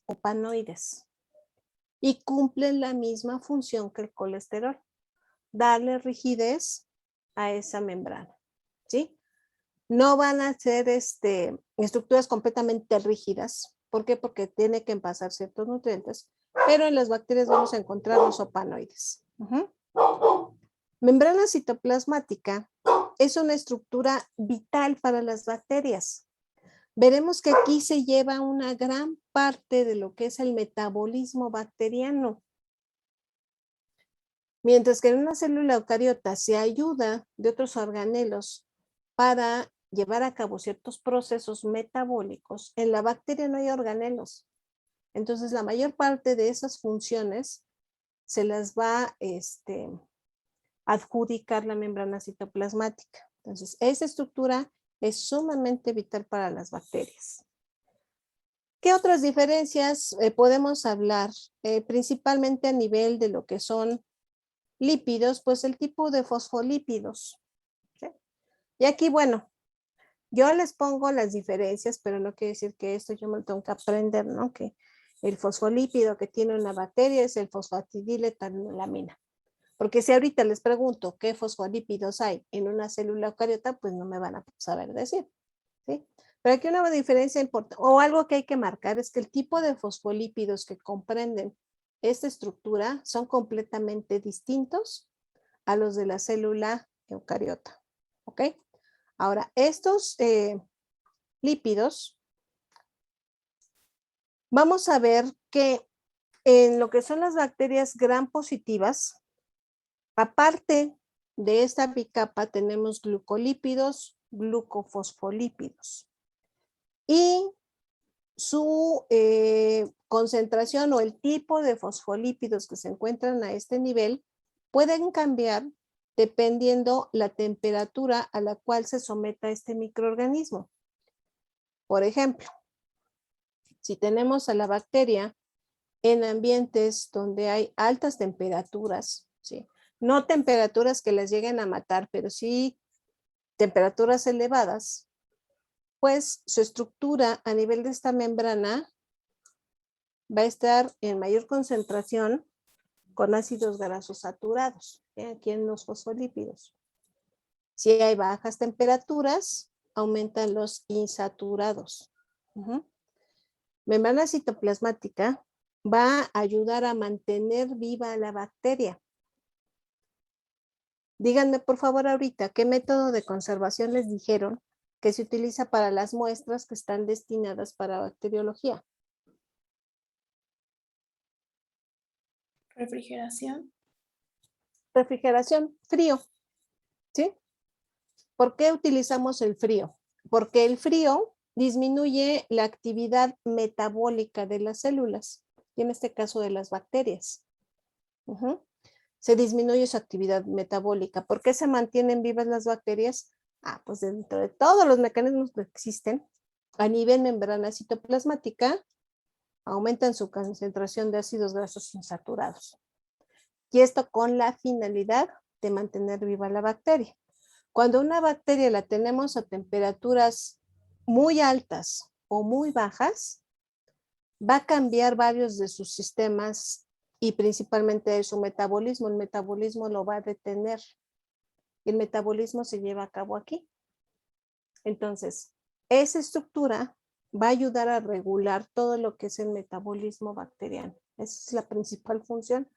opanoides y cumplen la misma función que el colesterol, darle rigidez a esa membrana, ¿sí? No van a ser estructuras completamente rígidas. ¿Por qué? Porque tiene que pasar ciertos nutrientes, pero en las bacterias vamos a encontrar los opanoides. Membrana citoplasmática es una estructura vital para las bacterias. Veremos que aquí se lleva una gran parte de lo que es el metabolismo bacteriano. Mientras que en una célula eucariota se ayuda de otros organelos para llevar a cabo ciertos procesos metabólicos, en la bacteria no hay organelos. Entonces, la mayor parte de esas funciones se las va a adjudicar la membrana citoplasmática. Entonces, esa estructura es sumamente vital para las bacterias. ¿Qué otras diferencias podemos hablar? Principalmente a nivel de lo que son lípidos, pues el tipo de fosfolípidos. ¿Sí? Y aquí, bueno, yo les pongo las diferencias, pero no quiere decir que esto yo me lo tengo que aprender, ¿no? Que el fosfolípido que tiene una bacteria es el fosfatidiletalamina. Porque si ahorita les pregunto qué fosfolípidos hay en una célula eucariota, pues no me van a saber decir, ¿sí? Pero aquí una diferencia importante, o algo que hay que marcar, es que el tipo de fosfolípidos que comprenden esta estructura son completamente distintos a los de la célula eucariota, ¿ok? Ahora, estos lípidos, vamos a ver que en lo que son las bacterias gram positivas, aparte de esta bicapa tenemos glucolípidos, glucofosfolípidos. Y su concentración o el tipo de fosfolípidos que se encuentran a este nivel pueden cambiar dependiendo la temperatura a la cual se someta este microorganismo. Por ejemplo, si tenemos a la bacteria en ambientes donde hay altas temperaturas, ¿sí? No temperaturas que las lleguen a matar, pero sí temperaturas elevadas, pues su estructura a nivel de esta membrana va a estar en mayor concentración con ácidos grasos saturados, aquí en los fosfolípidos. Si hay bajas temperaturas, aumentan los insaturados. Membrana citoplasmática va a ayudar a mantener viva la bacteria. Díganme por favor ahorita, ¿qué método de conservación les dijeron que se utiliza para las muestras que están destinadas para bacteriología? Refrigeración. Refrigeración, frío, ¿sí? ¿Por qué utilizamos el frío? Porque el frío disminuye la actividad metabólica de las células, y en este caso de las bacterias. Se disminuye su actividad metabólica. ¿Por qué se mantienen vivas las bacterias? Pues dentro de todos los mecanismos que existen, a nivel membrana citoplasmática, aumentan su concentración de ácidos grasos insaturados. Y esto con la finalidad de mantener viva la bacteria. Cuando una bacteria la tenemos a temperaturas muy altas o muy bajas, va a cambiar varios de sus sistemas y principalmente de su metabolismo. El metabolismo lo va a detener. El metabolismo se lleva a cabo aquí. Entonces, esa estructura va a ayudar a regular todo lo que es el metabolismo bacteriano. Esa es la principal función.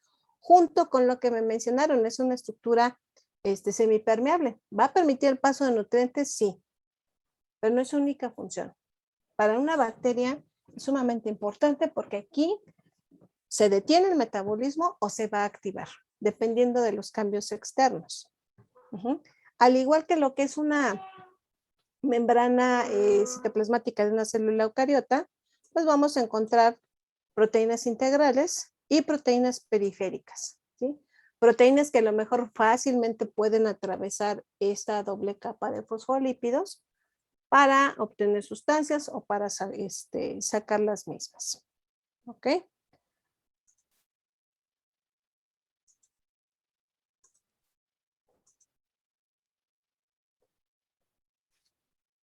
Junto con lo que me mencionaron, es una estructura semipermeable. ¿Va a permitir el paso de nutrientes? Sí, pero no es su única función. Para una bacteria es sumamente importante porque aquí se detiene el metabolismo o se va a activar, dependiendo de los cambios externos. Al igual que lo que es una membrana citoplasmática de una célula eucariota, pues vamos a encontrar proteínas integrales y proteínas periféricas, ¿sí? Proteínas que a lo mejor fácilmente pueden atravesar esta doble capa de fosfolípidos para obtener sustancias o para sacar las mismas. ¿Ok?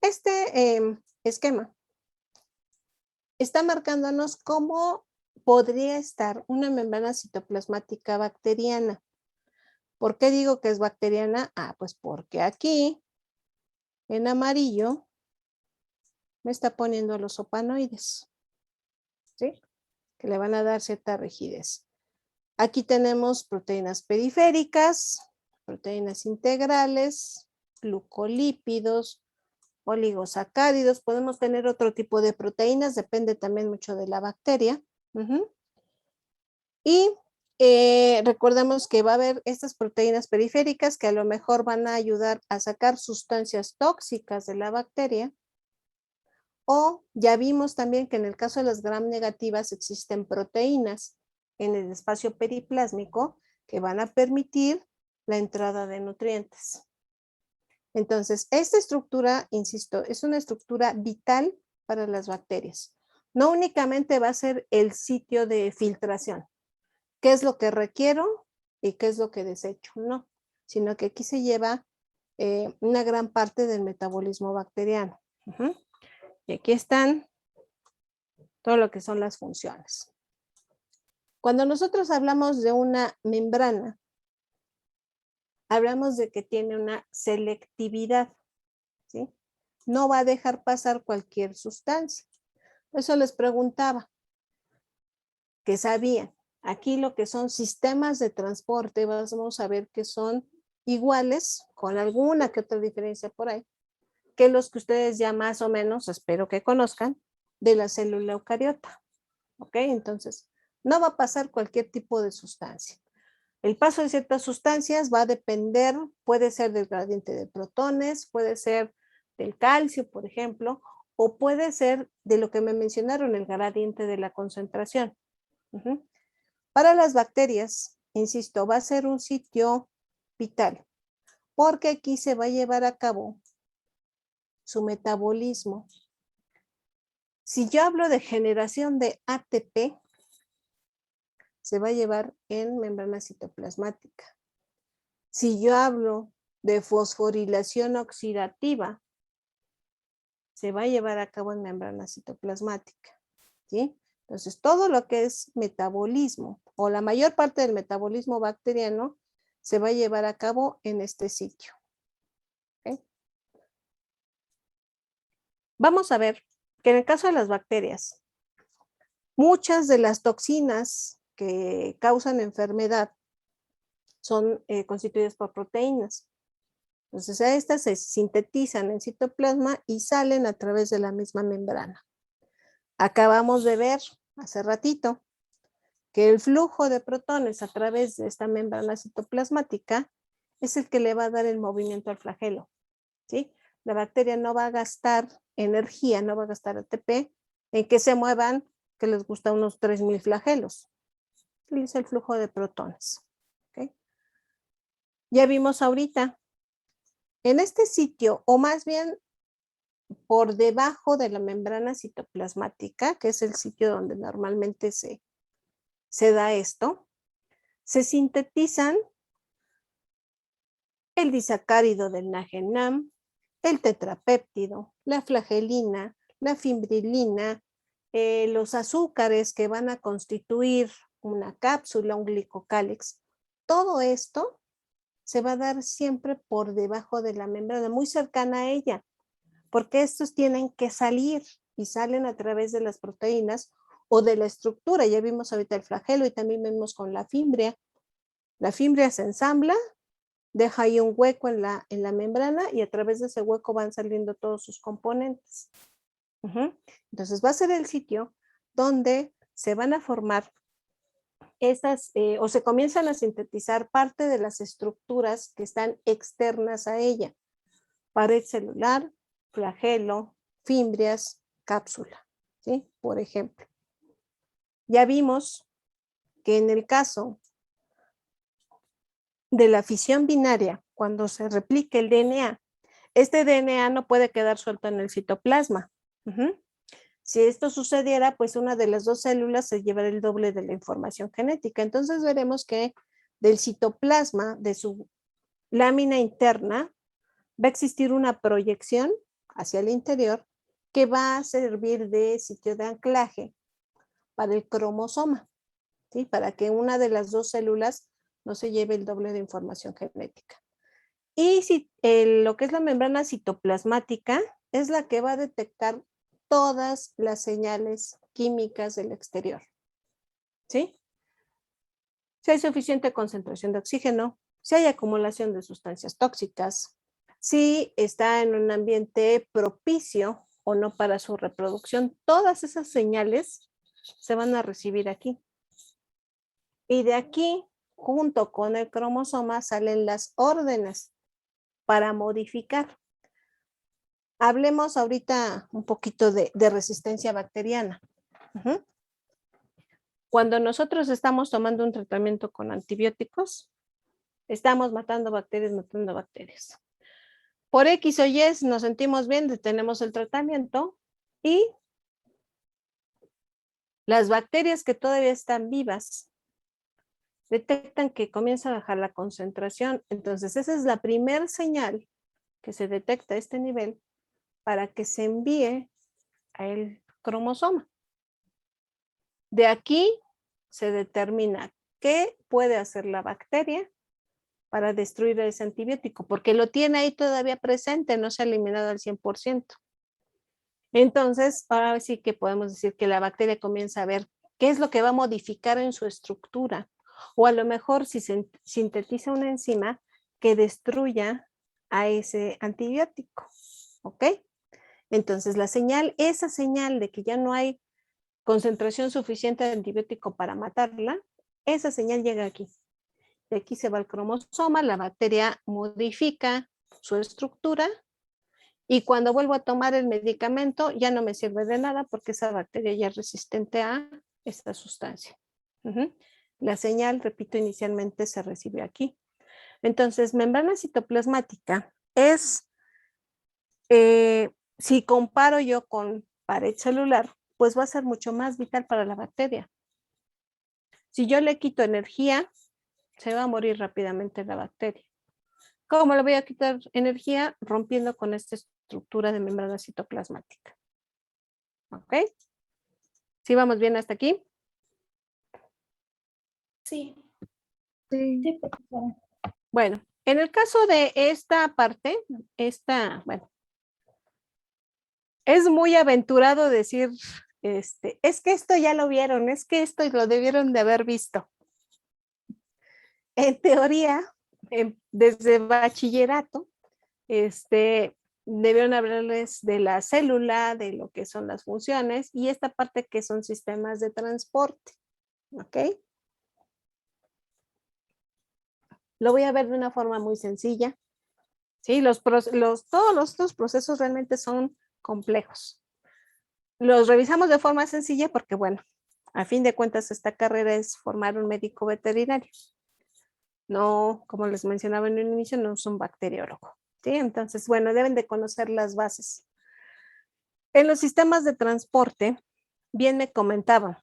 Este esquema está marcándonos cómo podría estar una membrana citoplasmática bacteriana. ¿Por qué digo que es bacteriana? Pues porque aquí, en amarillo, me está poniendo los opanoides, ¿sí? Que le van a dar cierta rigidez. Aquí tenemos proteínas periféricas, proteínas integrales, glucolípidos, oligosacáridos. Podemos tener otro tipo de proteínas, depende también mucho de la bacteria. Y recordemos que va a haber estas proteínas periféricas que a lo mejor van a ayudar a sacar sustancias tóxicas de la bacteria. O ya vimos también que en el caso de las gram negativas existen proteínas en el espacio periplásmico que van a permitir la entrada de nutrientes. Entonces, esta estructura, insisto, es una estructura vital para las bacterias. No únicamente va a ser el sitio de filtración, qué es lo que requiero y qué es lo que desecho, no, sino que aquí se lleva una gran parte del metabolismo bacteriano. Y aquí están todo lo que son las funciones. Cuando nosotros hablamos de una membrana, hablamos de que tiene una selectividad, ¿sí? No va a dejar pasar cualquier sustancia. Eso les preguntaba, que sabían. Aquí lo que son sistemas de transporte, vamos a ver que son iguales, con alguna que otra diferencia por ahí, que los que ustedes ya más o menos, espero que conozcan, de la célula eucariota. ¿Ok? Entonces, no va a pasar cualquier tipo de sustancia. El paso de ciertas sustancias va a depender, puede ser del gradiente de protones, puede ser del calcio, por ejemplo, o puede ser de lo que me mencionaron, el gradiente de la concentración. Para las bacterias, insisto, va a ser un sitio vital, porque aquí se va a llevar a cabo su metabolismo. Si yo hablo de generación de ATP, se va a llevar en membrana citoplasmática. Si yo hablo de fosforilación oxidativa, se va a llevar a cabo en membrana citoplasmática, ¿sí? Entonces, todo lo que es metabolismo, o la mayor parte del metabolismo bacteriano, se va a llevar a cabo en este sitio. ¿Okay? Vamos a ver que en el caso de las bacterias, muchas de las toxinas que causan enfermedad son constituidas por proteínas. Entonces, estas se sintetizan en citoplasma y salen a través de la misma membrana. Acabamos de ver hace ratito que el flujo de protones a través de esta membrana citoplasmática es el que le va a dar el movimiento al flagelo, ¿sí? La bacteria no va a gastar energía, no va a gastar ATP en que se muevan, que les gusta unos 3000 flagelos. Es el flujo de protones. ¿Okay? Ya vimos ahorita, en este sitio, o más bien por debajo de la membrana citoplasmática, que es el sitio donde normalmente se da esto, se sintetizan el disacárido del NAGENAM, el tetrapéptido, la flagelina, la fimbrilina, los azúcares que van a constituir una cápsula, un glicocálix. Todo esto se va a dar siempre por debajo de la membrana, muy cercana a ella, porque estos tienen que salir y salen a través de las proteínas o de la estructura. Ya vimos ahorita el flagelo y también vemos con la fimbria. La fimbria se ensambla, deja ahí un hueco en la membrana y a través de ese hueco van saliendo todos sus componentes. Entonces va a ser el sitio donde se van a formar estas, o se comienzan a sintetizar parte de las estructuras que están externas a ella. Pared celular, flagelo, fimbrias, cápsula, ¿sí? Por ejemplo. Ya vimos que en el caso de la fisión binaria, cuando se replique el DNA, este DNA no puede quedar suelto en el citoplasma. Si esto sucediera, pues una de las dos células se llevará el doble de la información genética. Entonces veremos que del citoplasma, de su lámina interna, va a existir una proyección hacia el interior que va a servir de sitio de anclaje para el cromosoma, ¿sí? Para que una de las dos células no se lleve el doble de información genética. Y si, lo que es la membrana citoplasmática es la que va a detectar todas las señales químicas del exterior, ¿sí? Si hay suficiente concentración de oxígeno, si hay acumulación de sustancias tóxicas, si está en un ambiente propicio o no para su reproducción, todas esas señales se van a recibir aquí. Y de aquí, junto con el cromosoma, salen las órdenes para modificar. Hablemos ahorita un poquito de resistencia bacteriana. Cuando nosotros estamos tomando un tratamiento con antibióticos, estamos matando bacterias. Por X o Y nos sentimos bien, detenemos el tratamiento y las bacterias que todavía están vivas detectan que comienza a bajar la concentración. Entonces, esa es la primera señal que se detecta a este nivel para que se envíe al cromosoma. De aquí se determina qué puede hacer la bacteria para destruir ese antibiótico, porque lo tiene ahí todavía presente, no se ha eliminado al 100%. Entonces, ahora sí que podemos decir que la bacteria comienza a ver qué es lo que va a modificar en su estructura, o a lo mejor si se sintetiza una enzima que destruya a ese antibiótico, ¿ok? Entonces, esa señal de que ya no hay concentración suficiente de antibiótico para matarla, esa señal llega aquí. De aquí se va al cromosoma, la bacteria modifica su estructura y cuando vuelvo a tomar el medicamento ya no me sirve de nada porque esa bacteria ya es resistente a esta sustancia. La señal, repito, inicialmente se recibe aquí. Entonces, membrana citoplasmática es, si comparo yo con pared celular, pues va a ser mucho más vital para la bacteria. Si yo le quito energía, se va a morir rápidamente la bacteria. ¿Cómo le voy a quitar energía? Rompiendo con esta estructura de membrana citoplasmática. ¿Ok? ¿Sí vamos bien hasta aquí? Sí. Sí. Bueno, en el caso de esta parte, bueno, es muy aventurado decir, es que esto ya lo vieron, es que esto lo debieron de haber visto. En teoría, desde bachillerato, debieron hablarles de la célula, de lo que son las funciones y esta parte que son sistemas de transporte. ¿Ok? Lo voy a ver de una forma muy sencilla. ¿Sí? Todos los procesos realmente son complejos. Los revisamos de forma sencilla porque, bueno, a fin de cuentas esta carrera es formar un médico veterinario. No, como les mencionaba en un inicio, no es un bacteriólogo. ¿Sí? Entonces, bueno, deben de conocer las bases. En los sistemas de transporte, bien me comentaban,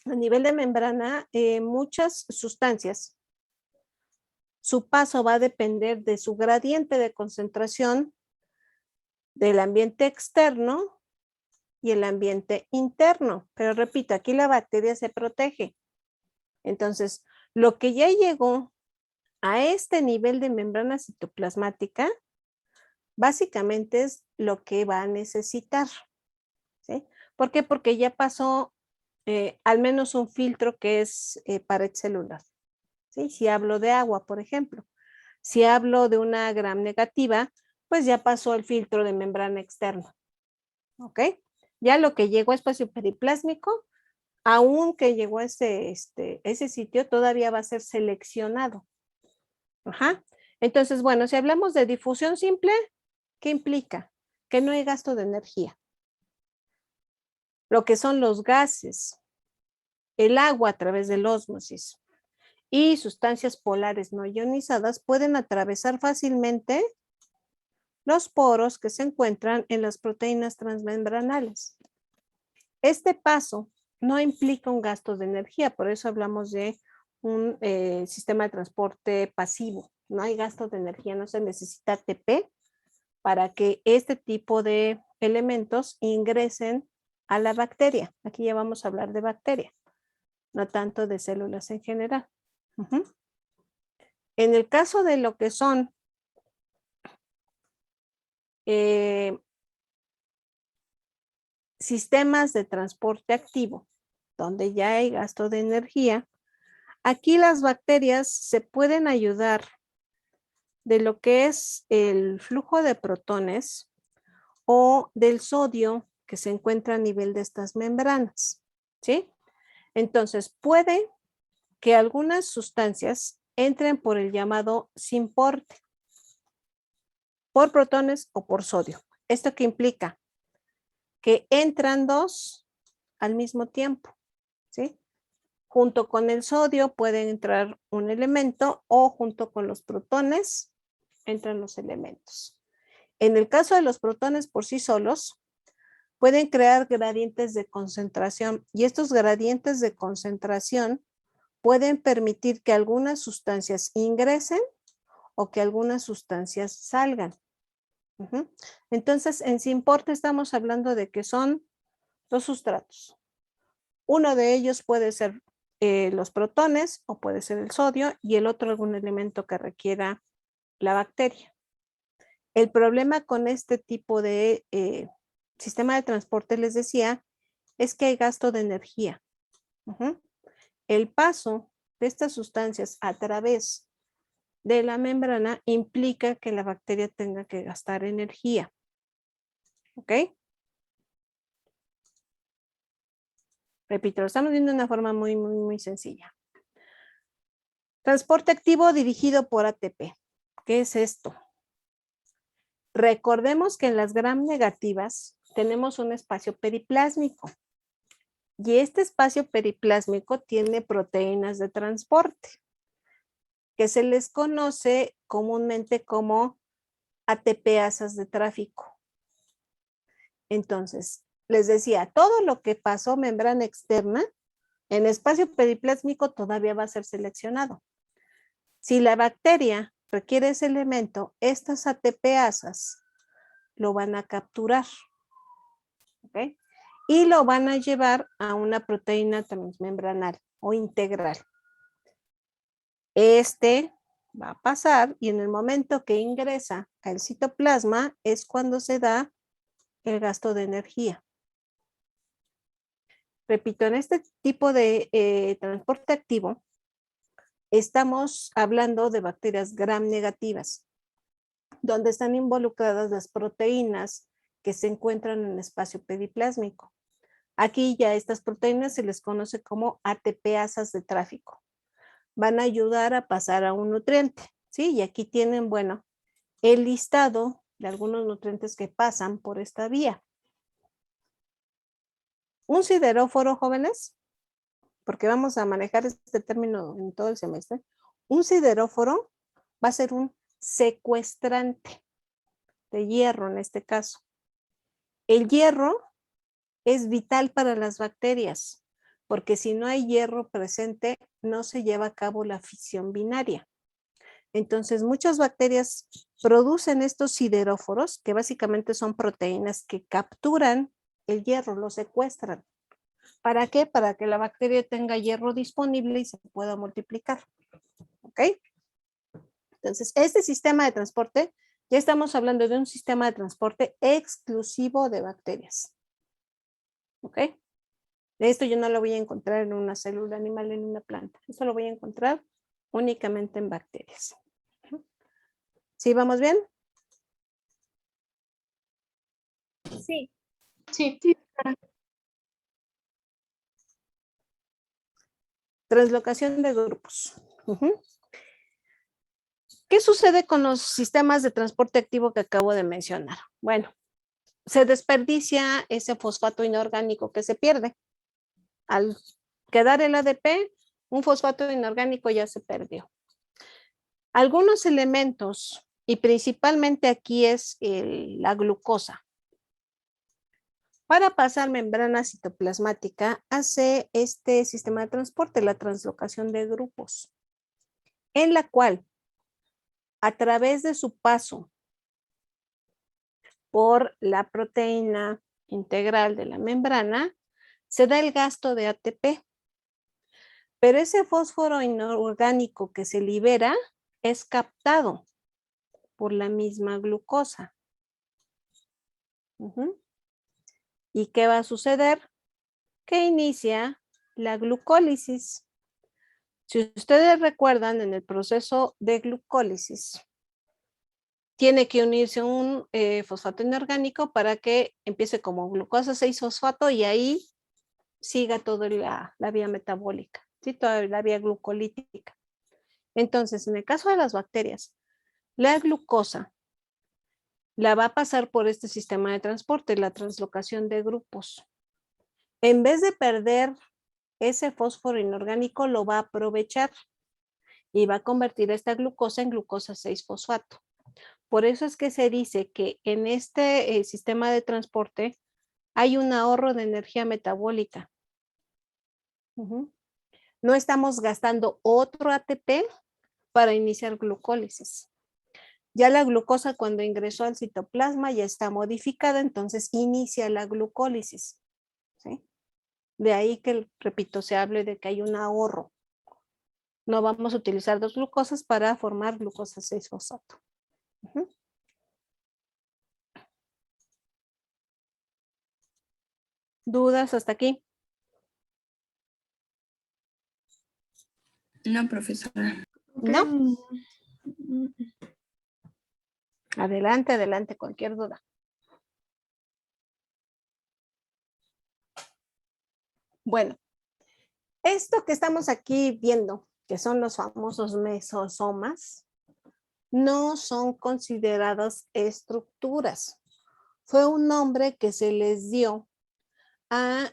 a nivel de membrana, muchas sustancias, su paso va a depender de su gradiente de concentración del ambiente externo y el ambiente interno. Pero repito, aquí la bacteria se protege. Entonces, lo que ya llegó a este nivel de membrana citoplasmática, básicamente es lo que va a necesitar. ¿Sí? ¿Por qué? Porque ya pasó al menos un filtro que es pared celular. ¿Sí? Si hablo de agua, por ejemplo. Si hablo de una gram negativa, pues ya pasó el filtro de membrana externa. ¿Ok? Ya lo que llegó a espacio periplásmico, aunque llegó a ese sitio, todavía va a ser seleccionado. Ajá. Entonces, bueno, si hablamos de difusión simple, ¿qué implica? Que no hay gasto de energía. Lo que son los gases, el agua a través del ósmosis y sustancias polares no ionizadas pueden atravesar fácilmente los poros que se encuentran en las proteínas transmembranales. Este paso no implica un gasto de energía, por eso hablamos de un sistema de transporte pasivo. No hay gasto de energía, no se necesita ATP para que este tipo de elementos ingresen a la bacteria. Aquí ya vamos a hablar de bacteria, no tanto de células en general. En el caso de lo que son sistemas de transporte activo, donde ya hay gasto de energía, aquí las bacterias se pueden ayudar de lo que es el flujo de protones o del sodio que se encuentra a nivel de estas membranas, ¿sí? Entonces, puede que algunas sustancias entren por el llamado simporte, por protones o por sodio. ¿Esto qué implica? Que entran dos al mismo tiempo, ¿sí? Junto con el sodio puede entrar un elemento o junto con los protones entran los elementos. En el caso de los protones por sí solos, pueden crear gradientes de concentración y estos gradientes de concentración pueden permitir que algunas sustancias ingresen o que algunas sustancias salgan. Entonces, en simporte estamos hablando de que son dos sustratos. Uno de ellos puede ser los protones o puede ser el sodio y el otro algún elemento que requiera la bacteria. El problema con este tipo de sistema de transporte, les decía, es que hay gasto de energía. El paso de estas sustancias a través de la membrana implica que la bacteria tenga que gastar energía. ¿Ok? Repito, lo estamos viendo de una forma muy sencilla. Transporte activo dirigido por ATP. ¿Qué es esto? Recordemos que en las gram negativas tenemos un espacio periplásmico. Y este espacio periplásmico tiene proteínas de transporte, que se les conoce comúnmente como ATPasas de tráfico. Entonces, les decía, todo lo que pasó membrana externa, en espacio periplásmico todavía va a ser seleccionado. Si la bacteria requiere ese elemento, estas ATPasas lo van a capturar. ¿Ok? Y lo van a llevar a una proteína transmembranal o integral. Este va a pasar y en el momento que ingresa al citoplasma es cuando se da el gasto de energía. Repito, en este tipo de transporte activo estamos hablando de bacterias gram negativas, donde están involucradas las proteínas que se encuentran en el espacio periplásmico. Aquí ya estas proteínas se les conoce como ATPasas de tráfico. Van a ayudar a pasar a un nutriente, ¿sí? Y aquí tienen, bueno, el listado de algunos nutrientes que pasan por esta vía. Un sideróforo, jóvenes, porque vamos a manejar este término en todo el semestre. Un sideróforo va a ser un secuestrante de hierro en este caso. El hierro es vital para las bacterias, porque si no hay hierro presente, no se lleva a cabo la fisión binaria. Entonces, muchas bacterias producen estos sideróforos, que básicamente son proteínas que capturan el hierro, lo secuestran. ¿Para qué? Para que la bacteria tenga hierro disponible y se pueda multiplicar. ¿Ok? Entonces, este sistema de transporte, ya estamos hablando de un sistema de transporte exclusivo de bacterias. ¿Ok? Esto yo no lo voy a encontrar en una célula animal, en una planta. Esto lo voy a encontrar únicamente en bacterias. ¿Sí, vamos bien? Sí. Sí. Translocación de grupos. ¿Qué sucede con los sistemas de transporte activo que acabo de mencionar? Bueno, se desperdicia ese fosfato inorgánico que se pierde. Al quedar el ADP, un fosfato inorgánico ya se perdió. Algunos elementos, y principalmente aquí es la glucosa, para pasar membrana citoplasmática hace este sistema de transporte, la translocación de grupos, en la cual a través de su paso por la proteína integral de la membrana, se da el gasto de ATP. Pero ese fósforo inorgánico que se libera es captado por la misma glucosa. ¿Y qué va a suceder? Que inicia la glucólisis. Si ustedes recuerdan, en el proceso de glucólisis, tiene que unirse un fosfato inorgánico para que empiece como glucosa 6-fosfato y ahí siga toda la vía metabólica, ¿sí? Toda la vía glucolítica. Entonces, en el caso de las bacterias, la glucosa la va a pasar por este sistema de transporte, la translocación de grupos. En vez de perder ese fósforo inorgánico, lo va a aprovechar y va a convertir esta glucosa en glucosa 6-fosfato. Por eso es que se dice que en este sistema de transporte hay un ahorro de energía metabólica. No estamos gastando otro ATP para iniciar glucólisis. Ya la glucosa cuando ingresó al citoplasma ya está modificada, entonces inicia la glucólisis. ¿Sí? De ahí que, repito, se hable de que hay un ahorro. No vamos a utilizar dos glucosas para formar glucosa 6-fosfato. ¿Dudas hasta aquí? No, profesora. ¿No? Adelante, adelante, cualquier duda. Bueno, esto que estamos aquí viendo, que son los famosos mesosomas, no son considerados estructuras. Fue un nombre que se les dio a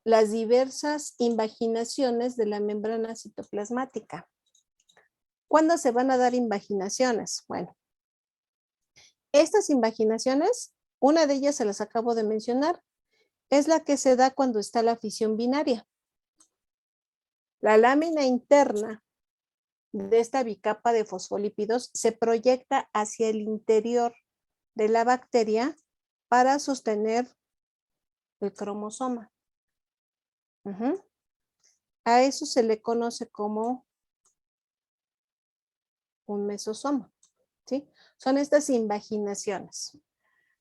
las diversas invaginaciones de la membrana citoplasmática. ¿Cuándo se van a dar invaginaciones? Bueno, estas invaginaciones, una de ellas se las acabo de mencionar, es la que se da cuando está la fisión binaria. La lámina interna de esta bicapa de fosfolípidos se proyecta hacia el interior de la bacteria para sostener el cromosoma. A eso se le conoce como un mesosoma, ¿sí? Son estas invaginaciones,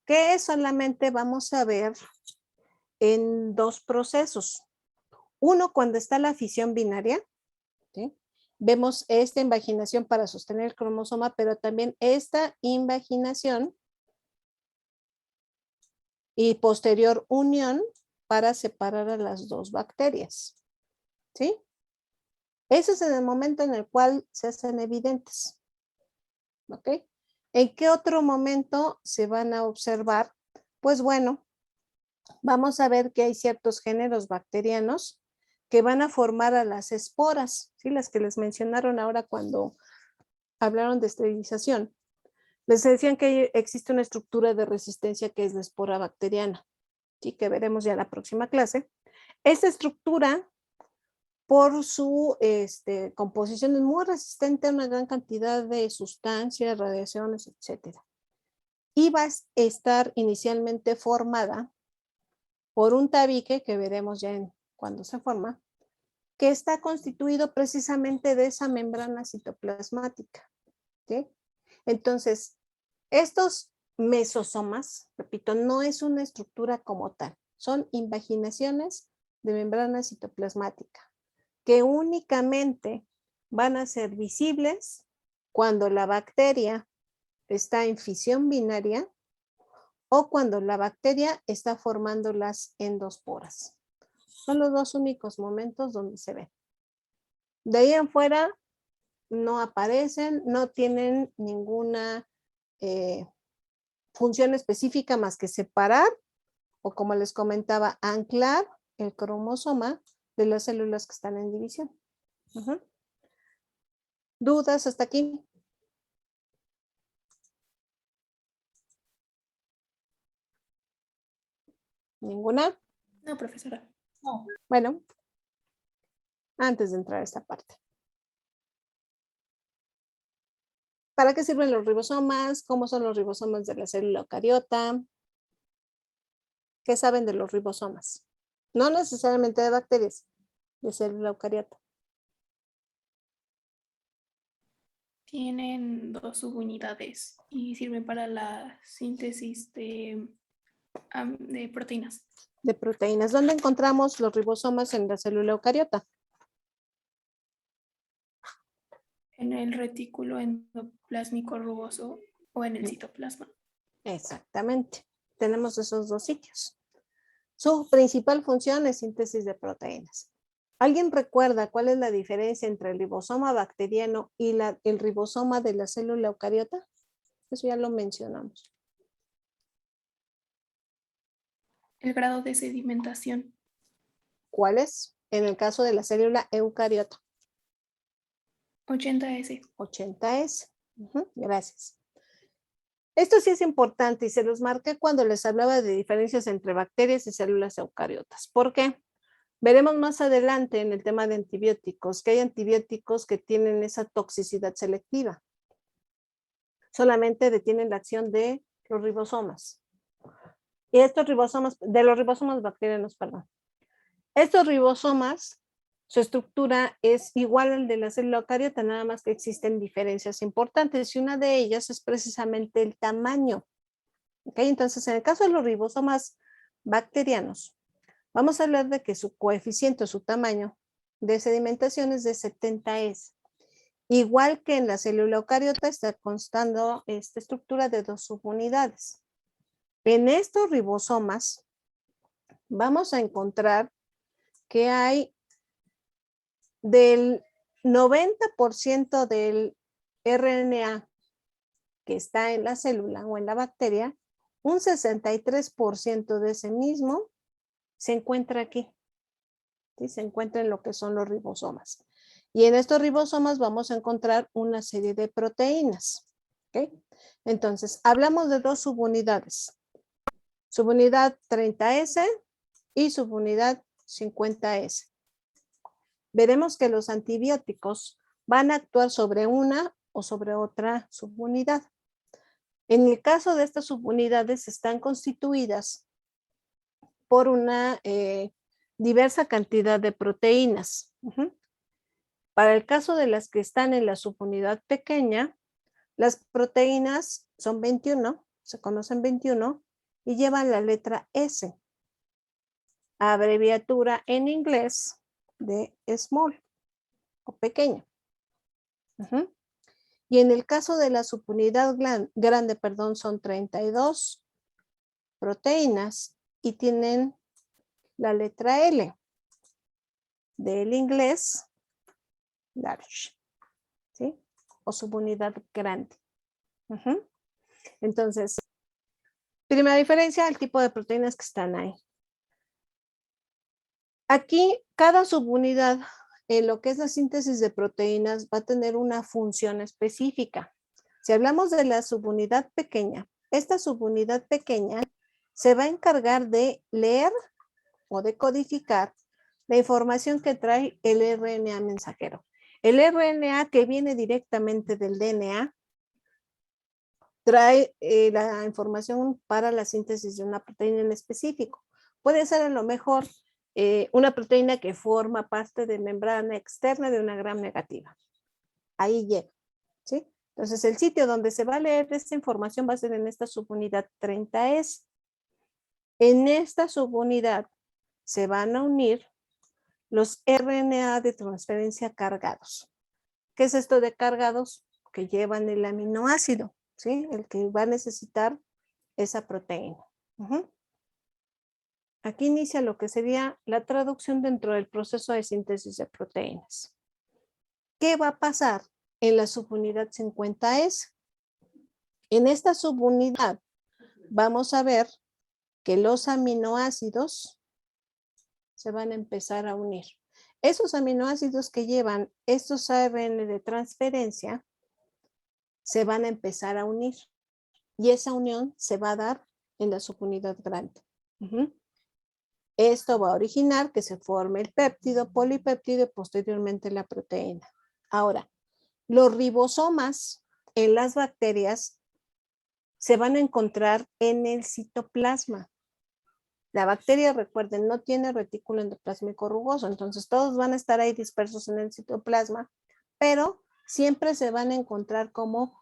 que solamente vamos a ver en dos procesos. Uno, cuando está la fisión binaria, ¿sí? Vemos esta invaginación para sostener el cromosoma, pero también esta invaginación y posterior unión para separar a las dos bacterias, ¿sí? Ese es en el momento en el cual se hacen evidentes, ¿ok? ¿En qué otro momento se van a observar? Pues bueno, vamos a ver que hay ciertos géneros bacterianos que van a formar a las esporas, ¿sí? Las que les mencionaron ahora cuando hablaron de esterilización. Les decían que existe una estructura de resistencia que es la espora bacteriana, ¿sí? Que veremos ya en la próxima clase. Esta estructura, por su composición, es muy resistente a una gran cantidad de sustancias, radiaciones, etc. Y va a estar inicialmente formada por un tabique, que veremos ya cuando se forma, que está constituido precisamente de esa membrana citoplasmática, ¿sí? Entonces, estos mesosomas, repito, no es una estructura como tal, son invaginaciones de membrana citoplasmática que únicamente van a ser visibles cuando la bacteria está en fisión binaria o cuando la bacteria está formando las endosporas. Son los dos únicos momentos donde se ven. De ahí en fuera no aparecen, no tienen ninguna función específica más que separar o, como les comentaba, anclar el cromosoma de las células que están en división. ¿Dudas hasta aquí? ¿Ninguna? No, profesora. No. Bueno, antes de entrar a esta parte. ¿Para qué sirven los ribosomas? ¿Cómo son los ribosomas de la célula eucariota? ¿Qué saben de los ribosomas? No necesariamente de bacterias, de célula eucariota. Tienen 2 subunidades y sirven para la síntesis de proteínas. De proteínas. ¿Dónde encontramos los ribosomas en la célula eucariota? En el retículo endoplásmico rugoso o en el citoplasma. Exactamente. Tenemos esos dos sitios. Su principal función es síntesis de proteínas. ¿Alguien recuerda cuál es la diferencia entre el ribosoma bacteriano y el ribosoma de la célula eucariota? Eso ya lo mencionamos. El grado de sedimentación. ¿Cuál es? En el caso de la célula eucariota. 80S. 80S. Gracias. Esto sí es importante y se los marqué cuando les hablaba de diferencias entre bacterias y células eucariotas. ¿Por qué? Veremos más adelante en el tema de antibióticos que hay antibióticos que tienen esa toxicidad selectiva. Solamente detienen la acción de los ribosomas. Y estos ribosomas, de los ribosomas bacterianos, perdón. Estos ribosomas, su estructura es igual al de la célula eucariota, nada más que existen diferencias importantes y una de ellas es precisamente el tamaño. ¿Ok? Entonces, en el caso de los ribosomas bacterianos, vamos a hablar de que su coeficiente, su tamaño de sedimentación es de 70S. Igual que en la célula eucariota está constando esta estructura de 2 subunidades. En estos ribosomas vamos a encontrar que hay del 90% del RNA que está en la célula o en la bacteria, un 63% de ese mismo se encuentra aquí. ¿Sí? Se encuentra en lo que son los ribosomas. Y en estos ribosomas vamos a encontrar una serie de proteínas. ¿Ok? Entonces, hablamos de 2 subunidades. Subunidad 30S y subunidad 50S. Veremos que los antibióticos van a actuar sobre una o sobre otra subunidad. En el caso de estas subunidades están constituidas por una diversa cantidad de proteínas. Para el caso de las que están en la subunidad pequeña, las proteínas son 21, se conocen 21, y llevan la letra S, abreviatura en inglés de small o pequeña. Y en el caso de la subunidad grande, son 32 proteínas y tienen la letra L del inglés large, ¿sí? O subunidad grande. Entonces, primera diferencia, el tipo de proteínas que están ahí. Aquí, cada subunidad en lo que es la síntesis de proteínas va a tener una función específica. Si hablamos de la subunidad pequeña, esta subunidad pequeña se va a encargar de leer o de codificar la información que trae el RNA mensajero. El RNA que viene directamente del DNA trae la información para la síntesis de una proteína en específico. Puede ser a lo mejor una proteína que forma parte de membrana externa de una gram negativa. Ahí llega, ¿sí? Entonces, el sitio donde se va a leer esta información va a ser en esta subunidad 30S. En esta subunidad se van a unir los RNA de transferencia cargados. ¿Qué es esto de cargados? Que llevan el aminoácido, ¿sí? El que va a necesitar esa proteína. Aquí inicia lo que sería la traducción dentro del proceso de síntesis de proteínas. ¿Qué va a pasar en la subunidad 50S? En esta subunidad vamos a ver que los aminoácidos se van a empezar a unir. Esos aminoácidos que llevan estos ARN de transferencia se van a empezar a unir y esa unión se va a dar en la subunidad grande. Esto va a originar que se forme el péptido, polipéptido y posteriormente la proteína. Ahora, los ribosomas en las bacterias se van a encontrar en el citoplasma. La bacteria, recuerden, no tiene retículo endoplásmico rugoso, entonces todos van a estar ahí dispersos en el citoplasma, pero siempre se van a encontrar como